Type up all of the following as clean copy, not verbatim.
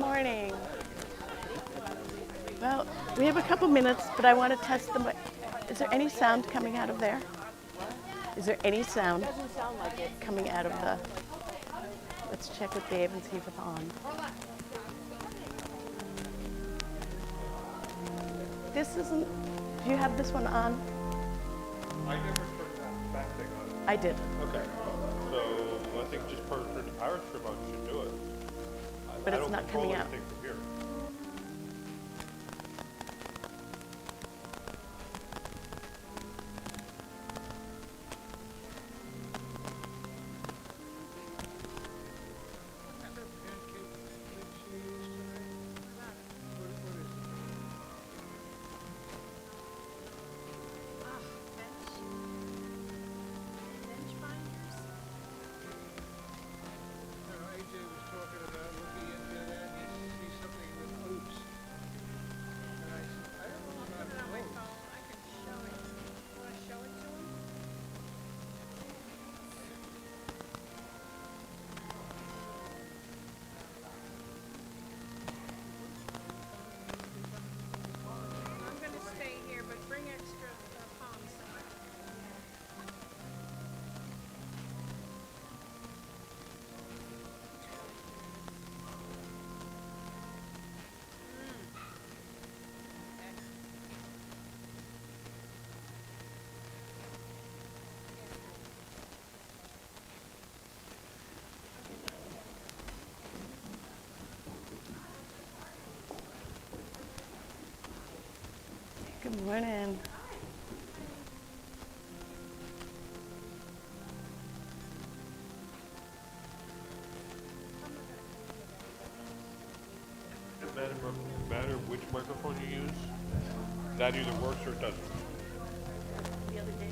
morning. Well, we have a couple minutes, but I want to test them. Is there any sound coming out of there? Is there any sound coming out of the... Let's check with Dave and see if it's on. This isn't... Do you have this one on? I never turned that thing on. I did. Okay. So I think just turn the power strip on should do it. But I it's don't not control coming out. anything from here. Good morning. Does it matter which microphone you use? That either works or it doesn't. The other day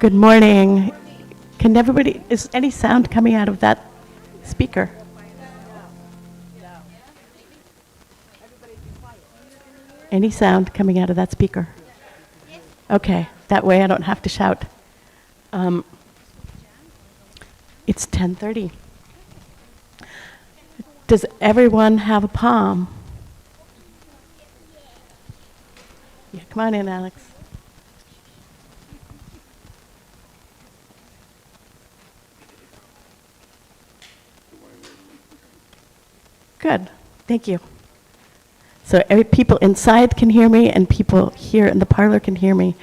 Good morning. Can everybody, is any sound coming out of that speaker? Any sound coming out of that speaker? Okay, that way I don't have to shout. It's 10:30. Does everyone have a palm? Yeah, come on in, Alex. Good, thank you. So people inside can hear me and people here in the parlor can hear me.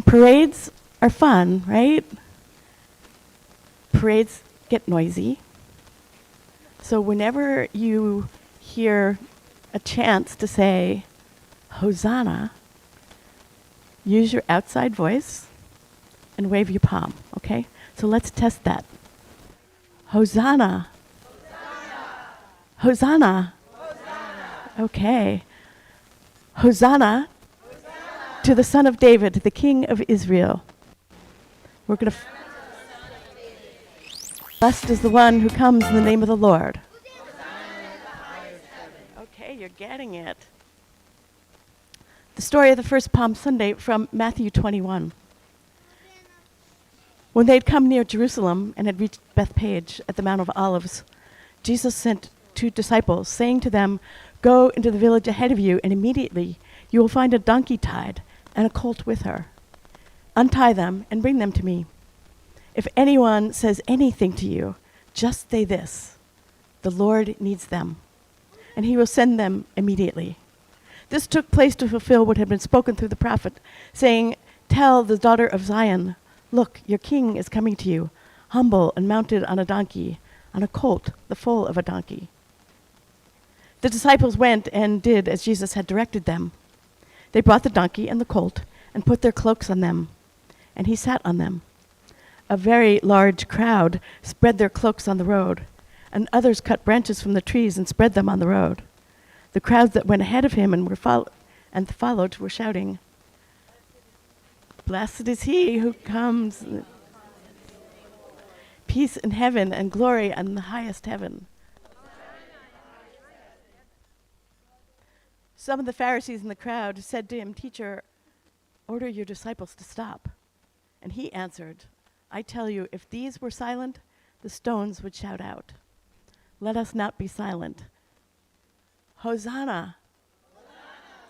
Parades are fun, right? Parades get noisy. So whenever you hear a chance to say, Hosanna, use your outside voice and wave your palm, okay? So let's test that. Hosanna. Hosanna. Hosanna. Okay. Hosanna, Hosanna to the Son of David, the King of Israel. We're going to... Blessed is the one who comes in the name of the Lord. you're getting it. The story of the first Palm Sunday from Matthew 21. When they had come near Jerusalem and had reached Bethphage at the Mount of Olives, Jesus sent 2 disciples, saying to them, "Go into the village ahead of you, and immediately you will find a donkey tied and a colt with her. Untie them and bring them to me. If anyone says anything to you, just say this: 'The Lord needs them,' and he will send them immediately." This took place to fulfill what had been spoken through the prophet, saying, "Tell the daughter of Zion, look, your king is coming to you, humble and mounted on a donkey, on a colt, the foal of a donkey." The disciples went and did as Jesus had directed them. They brought the donkey and the colt and put their cloaks on them, and he sat on them. A very large crowd spread their cloaks on the road, and others cut branches from the trees and spread them on the road. The crowds that went ahead of him and followed were shouting, "Blessed is he who comes, peace in heaven and glory in the highest heaven." Some of the Pharisees in the crowd said to him, "Teacher, order your disciples to stop." And he answered, "I tell you, if these were silent, the stones would shout out. Let us not be silent. Hosanna!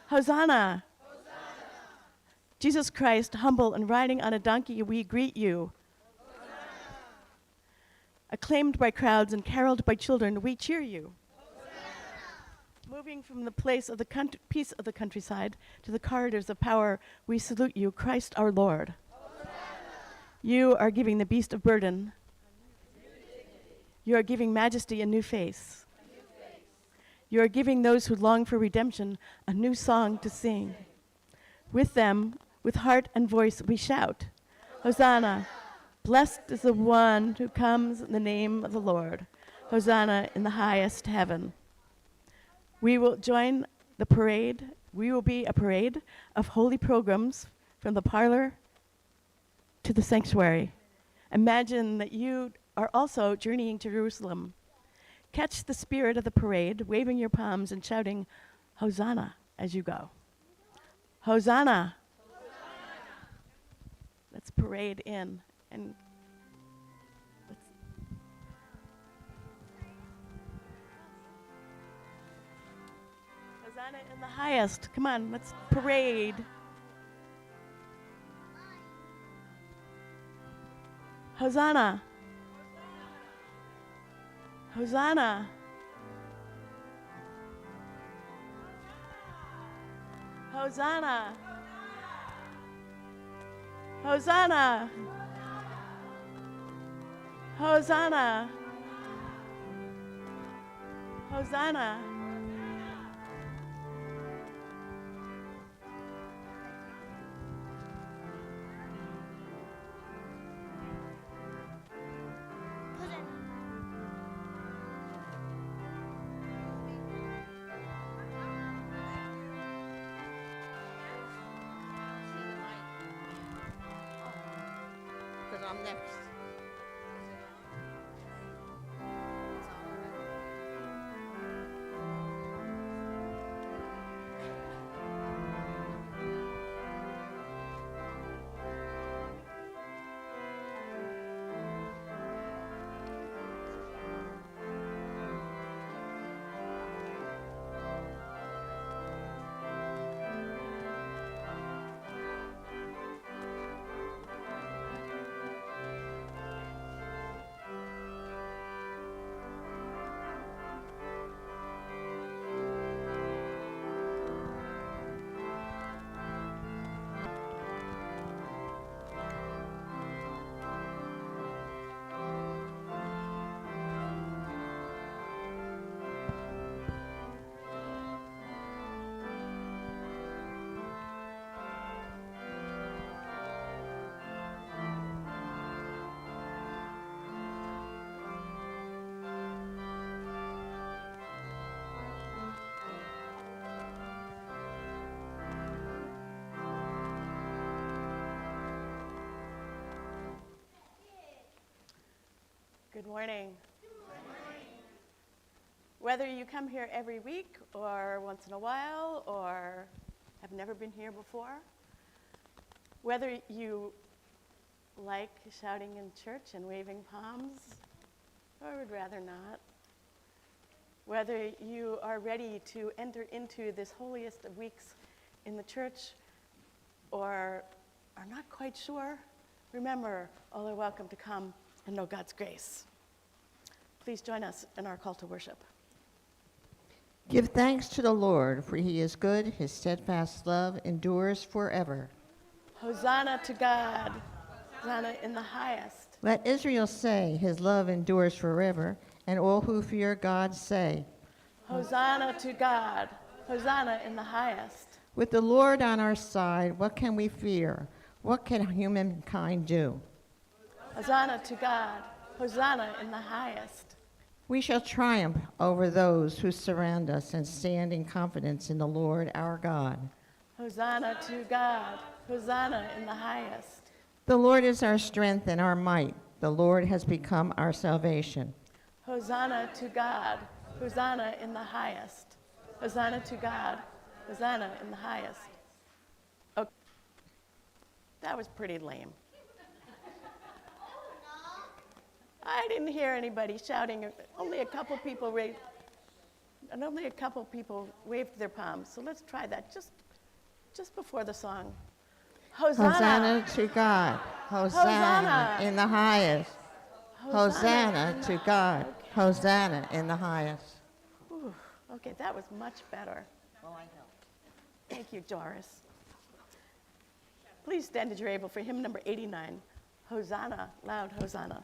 Hosanna! Jesus Christ, humble and riding on a donkey, we greet you. Acclaimed by crowds and caroled by children, we cheer you. Moving from the place of the peace of the countryside to the corridors of power, we salute you, Christ our Lord. You are giving the beast of burden. You are giving majesty a new face. You are giving those who long for redemption a new song to sing. With them, with heart and voice, we shout, Hosanna! Blessed is the one who comes in the name of the Lord. Hosanna in the highest heaven. We will join the parade. We will be a parade of holy pilgrims from the parlor to the sanctuary. Imagine that you are also journeying to Jerusalem. Catch the spirit of the parade, waving your palms and shouting, Hosanna, as you go. Hosanna! Let's parade in and let's Hosanna in the highest. Come on, let's parade. Hosanna! Hosanna! Hosanna! Hosanna! Hosanna! Hosanna! Because I'm next. Good morning. Whether you come here every week or once in a while or have never been here before, whether you like shouting in church and waving palms or would rather not, whether you are ready to enter into this holiest of weeks in the church or are not quite sure, remember, all are welcome to come and know God's grace. Please join us in our call to worship. Give thanks to the Lord, for he is good, his steadfast love endures forever. Hosanna to God, Hosanna in the highest. Let Israel say, his love endures forever, and all who fear God say, Hosanna to God, Hosanna in the highest. with the Lord on our side, what can we fear? What can humankind do? Hosanna to God, Hosanna in the highest. We shall triumph over those who surround us and stand in confidence in the Lord our God. Hosanna to God, Hosanna in the highest. The Lord is our strength and our might. The Lord has become our salvation. Hosanna to God, Hosanna in the highest. Hosanna to God, Hosanna in the highest. Oh, that was pretty lame. I didn't hear anybody shouting. Only a couple people waved their palms. So let's try that just before the song. Hosanna to God. Hosanna Hosanna. in the highest. Hosanna in to the- God. Okay. Hosanna in the highest. Ooh, okay, that was much better. Oh, I know. Thank you, Doris. Please stand as you're able for hymn number 89. Hosanna, loud Hosanna.